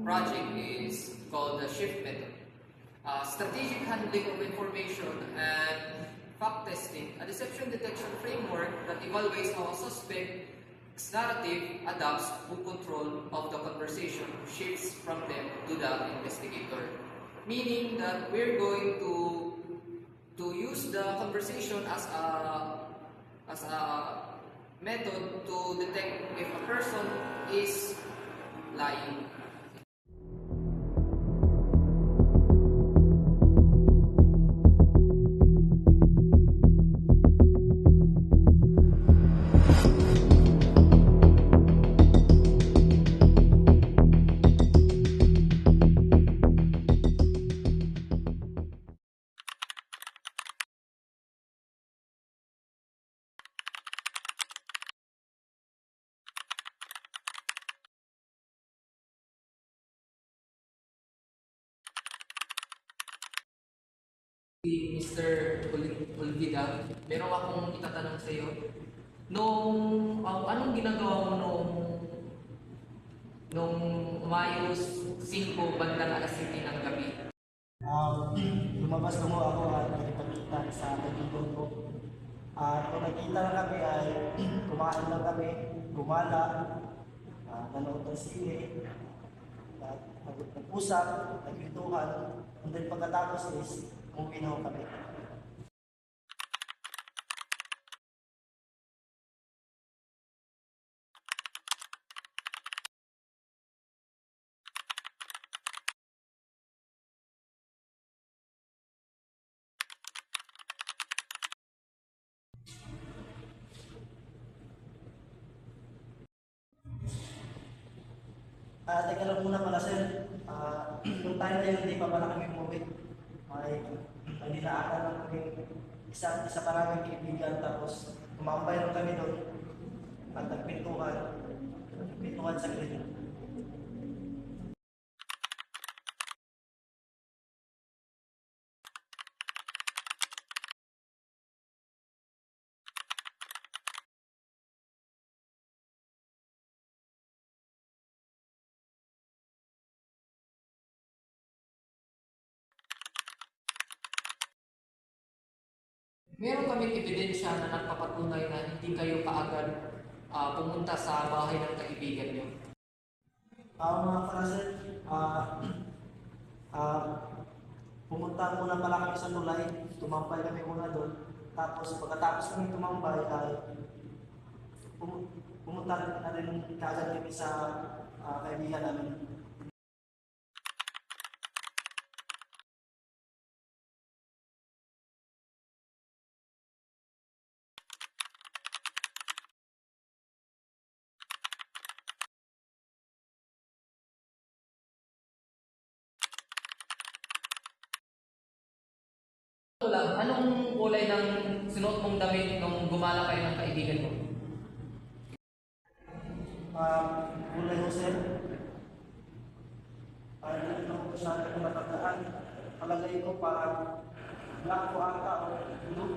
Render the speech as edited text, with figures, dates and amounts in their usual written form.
project is called the SHIFT method. Strategic handling of information and fact testing, a deception detection framework that evaluates how a suspect's narrative adapts to control of the conversation, shifts from them to the investigator. Meaning that we're going to use the conversation as a method to detect if a person is lying. Mr. Olvida, meron akong itatanong sa iyo. Anong ginagawa mo nung umayos 5 bandang alas 7 ng gabi? Lumabas mo ako at nagpakita sa kaibigan ko. Kung nakita lang kami ay kumain lang kami, gumala, nanood ng sine, nag-usap, nagkwentuhan, and then pagkatapos is umuwi na kami. Teka lang muna pala sir, yung time na yun hindi pa pala kami umuwi. May nilaatan lang kami isa pa namin kaibigan, tapos tumambay lang kami doon at nagpintuhan sa grid. Meron kaming ebidensya na nagpapatunay na hindi kayo kaagad pumunta sa bahay ng kaibigan niyo. Mga karasin, pumunta muna pala kami sa tulay, tumambay kami muna doon. Tapos pagkatapos kami tumambay ay pumunta na rin kaagad kami sa kaibigan namin. Anong kulay ng sinuot mong damit nung gumala kayo ng kaibigan mo? Kulay mo sir, hindi ko masyadong matandaan. Palagay ko parang black o ata o blue.